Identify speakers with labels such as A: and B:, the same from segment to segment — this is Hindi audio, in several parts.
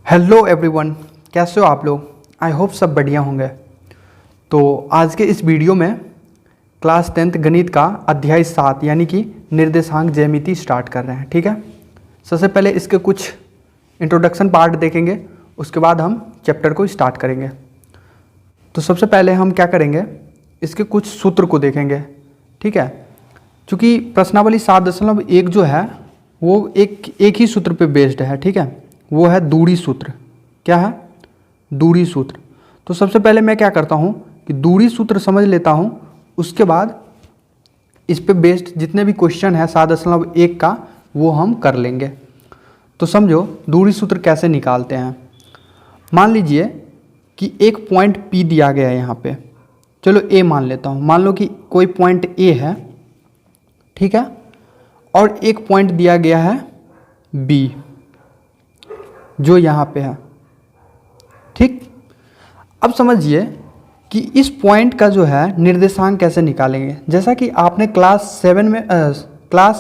A: हेलो एवरीवन, कैसे हो आप लोग। आई होप सब बढ़िया होंगे। तो आज के इस वीडियो में क्लास 10th गणित का अध्याय 7 यानी कि निर्देशांक ज्यामिति स्टार्ट कर रहे हैं। ठीक है, सबसे पहले इसके कुछ इंट्रोडक्शन पार्ट देखेंगे, उसके बाद हम चैप्टर को स्टार्ट करेंगे। तो सबसे पहले हम क्या करेंगे, इसके कुछ सूत्र को देखेंगे। ठीक है, चूँकि प्रश्नावली 7.1 जो है वो एक ही सूत्र पे बेस्ड है। ठीक है, वो है दूरी सूत्र। क्या है? दूरी सूत्र। तो सबसे पहले मैं क्या करता हूँ कि दूरी सूत्र समझ लेता हूँ, उसके बाद इस पे बेस्ड जितने भी क्वेश्चन है 7.1 का वो हम कर लेंगे। तो समझो दूरी सूत्र कैसे निकालते हैं। मान लीजिए कि एक पॉइंट P दिया गया है यहाँ पे, चलो A मान लेता हूँ। मान लो कि कोई पॉइंट A है, ठीक है, और एक पॉइंट दिया गया है B जो यहाँ पे है। ठीक, अब समझिए कि इस पॉइंट का जो है निर्देशांक कैसे निकालेंगे। जैसा कि आपने क्लास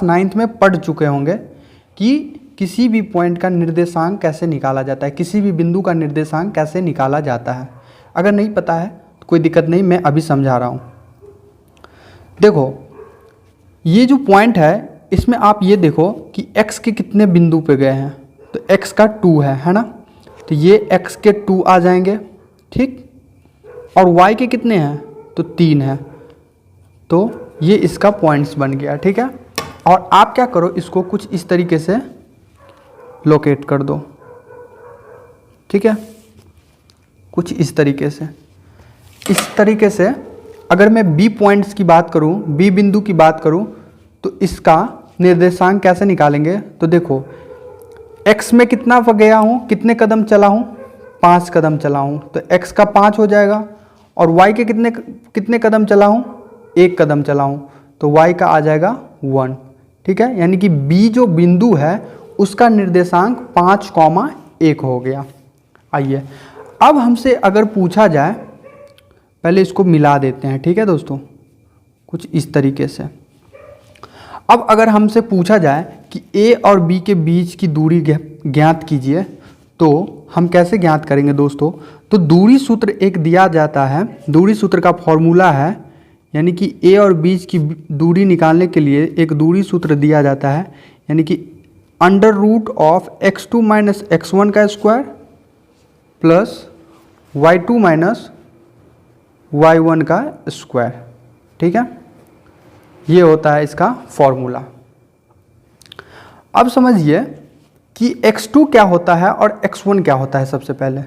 A: 9th में पढ़ चुके होंगे कि किसी भी पॉइंट का निर्देशांक कैसे निकाला जाता है, किसी भी बिंदु का निर्देशांक कैसे निकाला जाता है। अगर नहीं पता है तो कोई दिक्कत नहीं, मैं अभी समझा रहा हूँ। देखो ये जो पॉइंट है इसमें आप ये देखो कि x के कितने बिंदु पे गए हैं, तो x का 2 है ना, तो ये x के 2 आ जाएंगे। ठीक, और y के कितने हैं, तो 3 है, तो ये इसका पॉइंट्स बन गया। ठीक है, और आप क्या करो, इसको कुछ इस तरीके से लोकेट कर दो। ठीक है, कुछ इस तरीके से अगर मैं b पॉइंट्स की बात करूं, b बिंदु की बात करूं, तो इसका निर्देशांक कैसे निकालेंगे। तो देखो x में कितना गया हूँ, कितने कदम चला हूँ, 5 कदम चला हूँ, तो x का 5 हो जाएगा। और y के कितने कदम चला हूँ, 1 कदम चला हूँ, तो y का आ जाएगा 1। ठीक है, यानी कि b जो बिंदु है उसका निर्देशांक 5,1 हो गया। आइए अब हमसे अगर पूछा जाए, पहले इसको मिला देते हैं। ठीक है दोस्तों, कुछ इस तरीके से। अब अगर हमसे पूछा जाए कि a और b के बीच की दूरी ज्ञात कीजिए, तो हम कैसे ज्ञात करेंगे दोस्तों। तो दूरी सूत्र एक दिया जाता है, दूरी सूत्र का फॉर्मूला है, यानी कि a और b की दूरी निकालने के लिए एक दूरी सूत्र दिया जाता है, यानी कि √ x2 - x1 का स्क्वायर प्लस y2 - y1 का स्क्वायर। ठीक है, ये होता है इसका फॉर्मूला। अब समझिए कि x2 क्या होता है और x1 क्या होता है। सबसे पहले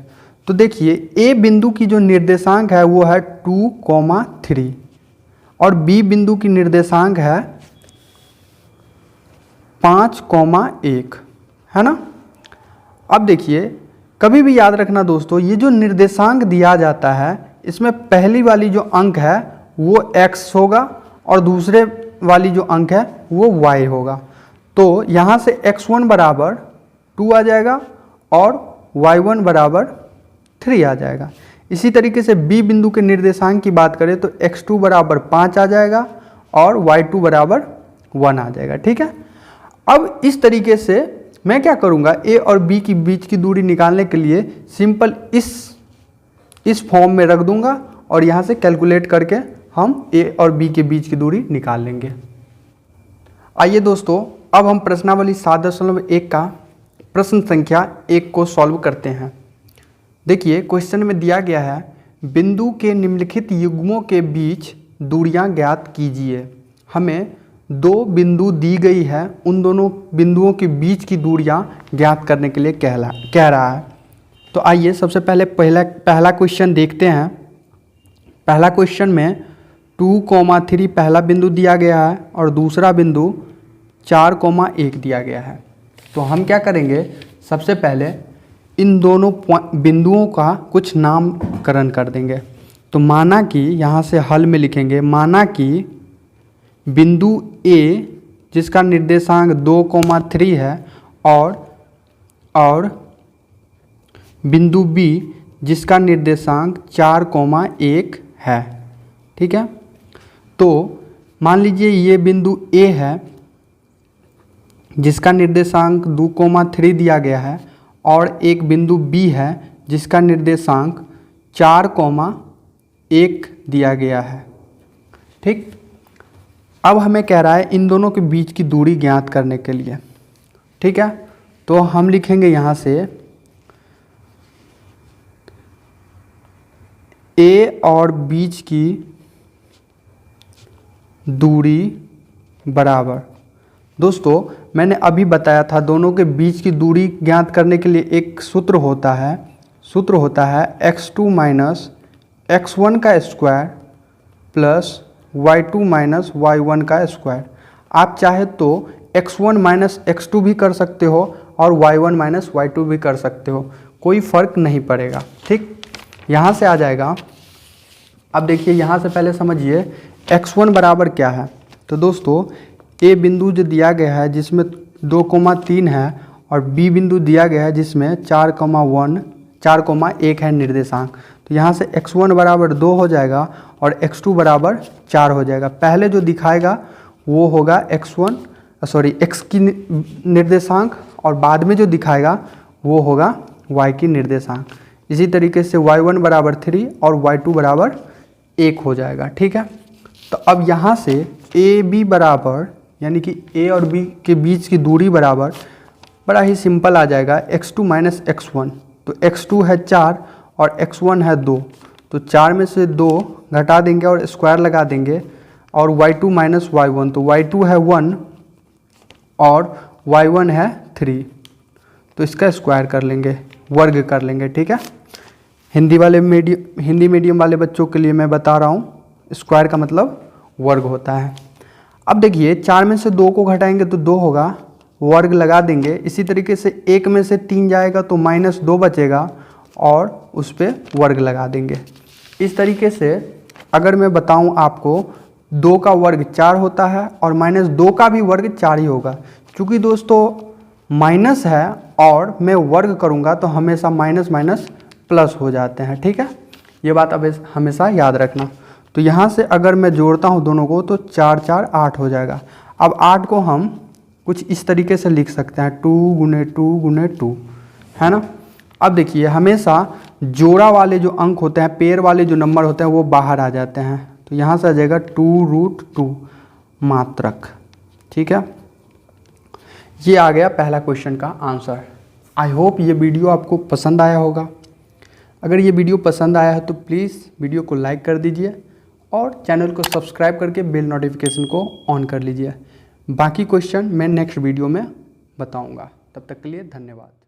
A: तो देखिए a बिंदु की जो निर्देशांक है वो है 2,3 और b बिंदु की निर्देशांक है 5,1, है ना। अब देखिए कभी भी याद रखना दोस्तों, ये जो निर्देशांक दिया जाता है इसमें पहली वाली जो अंक है वो x होगा और दूसरे वाली जो अंक है वो y होगा। तो यहाँ से x1 बराबर 2 आ जाएगा और y1 बराबर 3 आ जाएगा। इसी तरीके से b बिंदु के निर्देशांक की बात करें तो x2 बराबर 5 आ जाएगा और y2 बराबर 1 आ जाएगा। ठीक है, अब इस तरीके से मैं क्या करूँगा, a और b की बीच की दूरी निकालने के लिए सिंपल इस फॉर्म में रख दूंगा और यहाँ से कैलकुलेट करके हम a और b के बीच की दूरी निकाल लेंगे। आइए दोस्तों, अब हम प्रश्नावली 7.1 का प्रश्न संख्या 1 को सॉल्व करते हैं। देखिए क्वेश्चन में दिया गया है, बिंदु के निम्नलिखित युग्मों के बीच दूरियां ज्ञात कीजिए। हमें 2 बिंदु दी गई है, उन दोनों बिंदुओं के बीच की दूरियां ज्ञात करने के लिए कह रहा है। तो आइए सबसे पहले पहला क्वेश्चन देखते हैं। पहला क्वेश्चन में 2,3 पहला बिंदु दिया गया है और दूसरा बिंदु 4,1 दिया गया है। तो हम क्या करेंगे, सबसे पहले इन दोनों बिंदुओं का कुछ नामकरण कर देंगे। तो माना कि यहाँ से हल में लिखेंगे, माना कि बिंदु A जिसका निर्देशांक 2,3 है और बिंदु B जिसका निर्देशांक 4,1 है। ठीक है, तो मान लीजिए ये बिंदु A है जिसका निर्देशांक 2,3 दिया गया है और एक बिंदु B है जिसका निर्देशांक 4,1 दिया गया है। ठीक, अब हमें कह रहा है इन दोनों के बीच की दूरी ज्ञात करने के लिए। ठीक है, तो हम लिखेंगे यहाँ से A और बीच की दूरी बराबर। दोस्तों मैंने अभी बताया था दोनों के बीच की दूरी ज्ञात करने के लिए एक सूत्र होता है x2 माइनस x1 का square plus y2 minus y1 का स्क्वायर। आप चाहे तो x1 माइनस x2 भी कर सकते हो और y1 माइनस y2 भी कर सकते हो, कोई फ़र्क नहीं पड़ेगा। ठीक, यहाँ से आ जाएगा। अब देखिए यहाँ से पहले समझिए x1 बराबर क्या है। तो दोस्तों A बिंदु जो दिया गया है जिसमें 2,3 है और B बिंदु दिया गया है जिसमें 4,1 है निर्देशांक। तो यहाँ से x1 बराबर 2 हो जाएगा और x2 बराबर 4 हो जाएगा। पहले जो दिखाएगा वो होगा x की निर्देशांक और बाद में जो दिखाएगा वो होगा y की निर्देशांक। इसी तरीके से y1 बराबर 3 और y2 बराबर 1 हो जाएगा। ठीक है, तो अब यहाँ से ए बी बराबर यानी कि A और B के बीच की दूरी बराबर बड़ा ही सिंपल आ जाएगा x2 माइनस x1। तो x2 है 4 और x1 है 2, तो 4 में से 2 घटा देंगे और स्क्वायर लगा देंगे और y2 माइनस y1, तो y2 है 1 और y1 है 3, तो इसका स्क्वायर कर लेंगे, वर्ग कर लेंगे। ठीक है, हिंदी मीडियम वाले बच्चों के लिए मैं बता रहा हूँ, स्क्वायर का मतलब वर्ग होता है। अब देखिए 4 में से 2 को घटाएंगे तो 2 होगा, वर्ग लगा देंगे। इसी तरीके से 1 में से 3 जाएगा तो -2 बचेगा और उस पर वर्ग लगा देंगे। इस तरीके से अगर मैं बताऊं आपको 2 का वर्ग 4 होता है और -2 का भी वर्ग 4 ही होगा। क्योंकि दोस्तों माइनस है और मैं वर्ग करूंगा तो हमेशा माइनस माइनस प्लस हो जाते हैं। ठीक है, ये बात अब हमेशा याद रखना। तो यहाँ से अगर मैं जोड़ता हूँ दोनों को तो 4 4 8 हो जाएगा। अब 8 को हम कुछ इस तरीके से लिख सकते हैं 2 गुने 2 गुने 2, है ना। अब देखिए हमेशा जोड़ा वाले जो अंक होते हैं, पेयर वाले जो नंबर होते हैं वो बाहर आ जाते हैं। तो यहाँ से आ जाएगा 2√2 मात्रक। ठीक है, ये आ गया पहला क्वेश्चन का आंसर। आई होप ये वीडियो आपको पसंद आया होगा। अगर ये वीडियो पसंद आया है तो प्लीज़ वीडियो को लाइक कर दीजिए और चैनल को सब्सक्राइब करके बेल नोटिफिकेशन को ऑन कर लीजिए। बाकी क्वेश्चन मैं नेक्स्ट वीडियो में बताऊंगा। तब तक के लिए धन्यवाद।